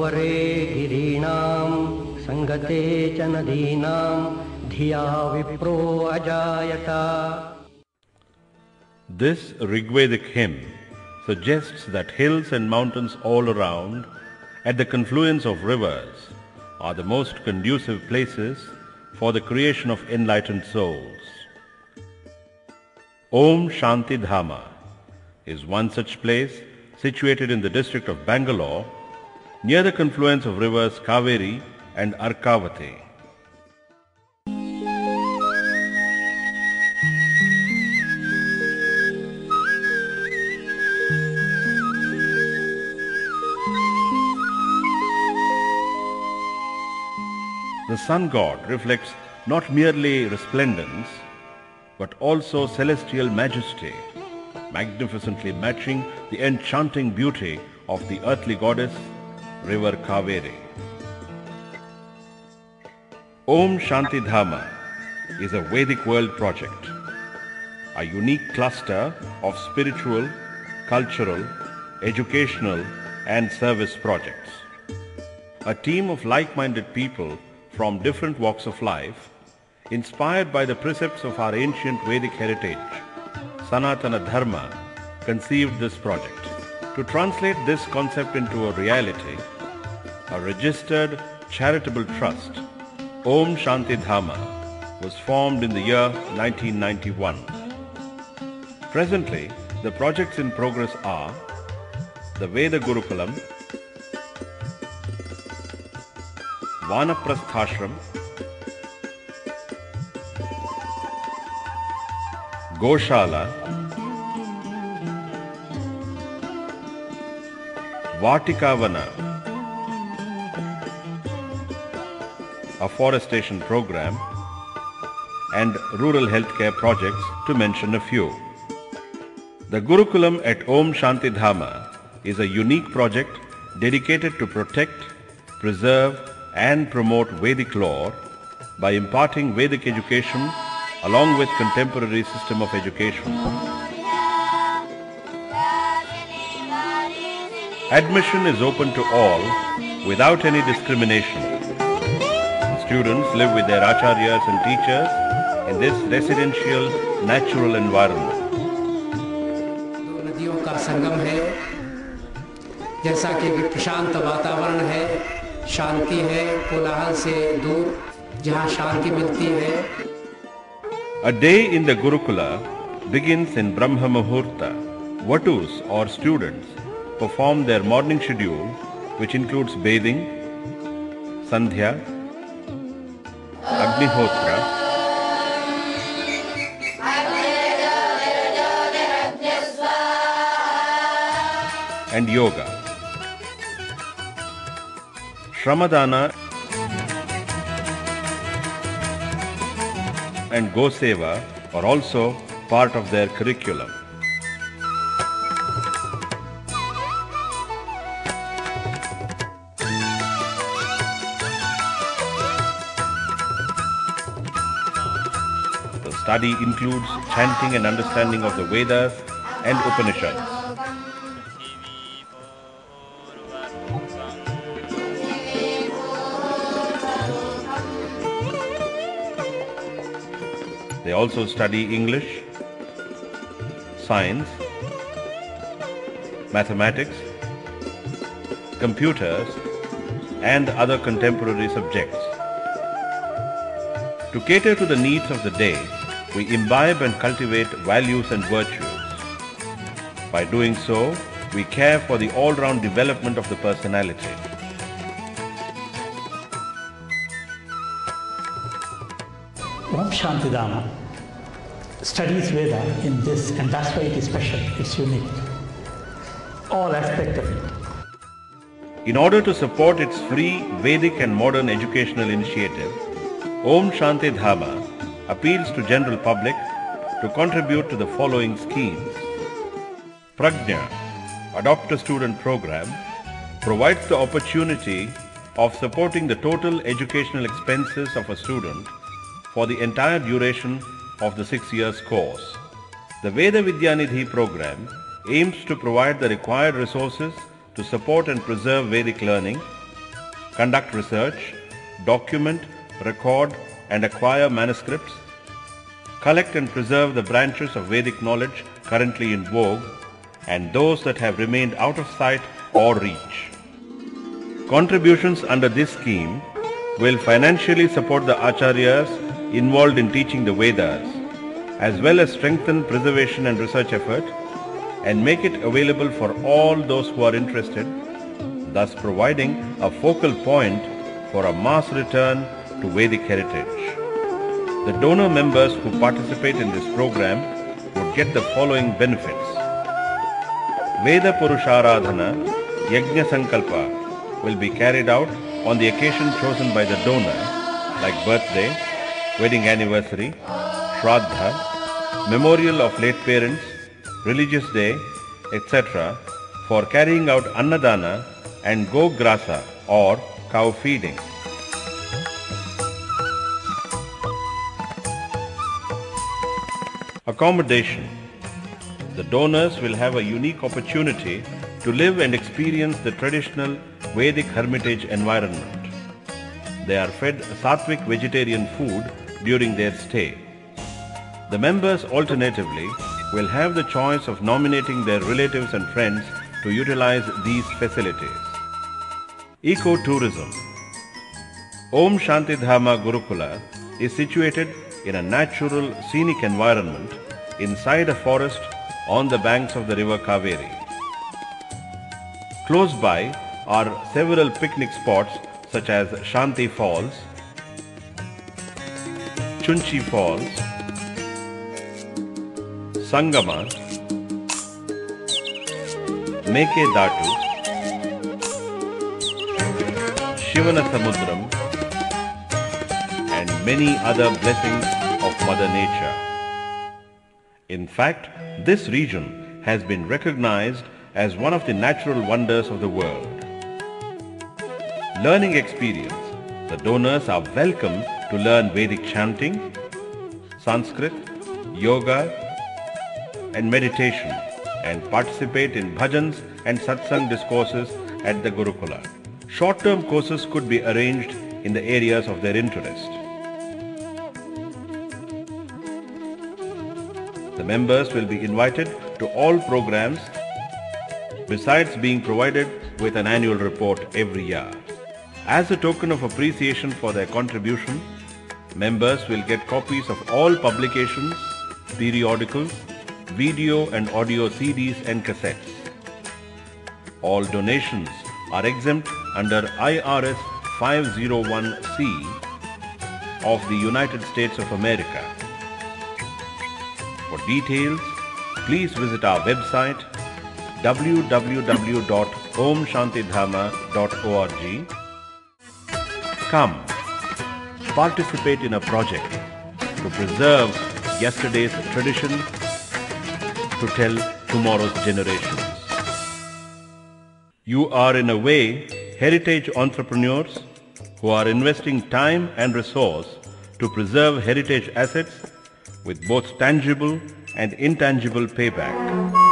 सरोवरे गिरीणां संगते च नदीनां धिया Wipro अजायत. This Rigvedic hymn suggests that hills and mountains all around, at the confluence of rivers, are the most conducive places for the creation of enlightened souls. Om Shanti Dhama is one such place situated in the district of Bangalore, near the confluence of rivers Kaveri and Arkavati. The sun god reflects not merely resplendence, but also celestial majesty, magnificently matching the enchanting beauty of the earthly goddess, river Kaveri. Om Shanti Dhama is a Vedic world project, a unique cluster of spiritual, cultural, educational and service projects. A team of like-minded people from different walks of life, inspired by the precepts of our ancient Vedic heritage, Sanatana Dharma, conceived this project. To translate this concept into a reality, a registered charitable trust, Om Shanti Dhama, was formed in the year 1991. Presently, the projects in progress are the Veda Gurukulam, Vanaprasthashram, Goshala, Vatikavana, a forestation program, and rural healthcare projects, to mention a few. The Gurukulam at Om Shanti Dhama is a unique project dedicated to protect, preserve, and promote Vedic lore by imparting Vedic education along with contemporary system of education. Admission is open to all without any discrimination. Students live with their acharyas and teachers in this residential natural environment. दो नदियों का संगम है, जैसा कि प्रशांत वातावरण है, शांति है, कोलाहल से दूर जहाँ शांति मिलती है. A day in the Gurukula begins in Brahma Muhurta. Vatus or students perform their morning schedule, which includes bathing, Sandhya, Agnihotra, and yoga. Shramadana and Goseva are also part of their curriculum. The study includes chanting and understanding of the Vedas and Upanishads. They also study English, science, mathematics, computers, and other contemporary subjects. To cater to the needs of the day, we imbibe and cultivate values and virtues. By doing so, we care for the all-round development of the personality. Om Shanti Dhama studies Veda in this, and that's why it is special, it's unique. All aspects of it. In order to support its free Vedic and modern educational initiative, Om Shanti Dhama appeals to general public to contribute to the following schemes. Prajna, Adopt a Student program, provides the opportunity of supporting the total educational expenses of a student for the entire duration of the 6 years course. The Veda Vidyanidhi program aims to provide the required resources to support and preserve Vedic learning conduct research, document, record and acquire manuscripts, collect and preserve the branches of Vedic knowledge currently in vogue and those that have remained out of sight or reach. Contributions under this scheme will financially support the acharyas involved in teaching the Vedas, as well as strengthen preservation and research effort and make it available for all those who are interested, thus providing a focal point for a mass return to Vedic heritage. The donor members who participate in this program would get the following benefits. Veda Purusharadhana Yajna Sankalpa will be carried out on the occasion chosen by the donor, like birthday, wedding anniversary, shraddha, memorial of late parents, religious day, etc. for carrying out annadana and gograsa or cow feeding. Accommodation. The donors will have a unique opportunity to live and experience the traditional Vedic hermitage environment. They are fed sattvic vegetarian food during their stay. The members alternatively will have the choice of nominating their relatives and friends to utilize these facilities. Ecotourism. Om Shanti Dhama Gurukula is situated in a natural scenic environment inside a forest on the banks of the river Kaveri. Close by are several picnic spots such as Shanti Falls, Chunchi Falls, Sangama, Meke Datu, Shivana Samudram, and many other blessings of Mother Nature. In fact, this region has been recognized as one of the natural wonders of the world. Learning experience. The donors are welcome to learn Vedic chanting, Sanskrit, yoga, and meditation, and participate in bhajans and satsang discourses at the Gurukula. Short-term courses could be arranged in the areas of their interest. The members will be invited to all programs besides being provided with an annual report every year. As a token of appreciation for their contribution, members will get copies of all publications, periodicals, video and audio CDs and cassettes. All donations are exempt under IRS 501C of the United States of America. For details, please visit our website www.omshantidhama.org. Come, participate in a project to preserve yesterday's tradition to tell tomorrow's generations. You are in a way heritage entrepreneurs who are investing time and resource to preserve heritage assets with both tangible and intangible payback.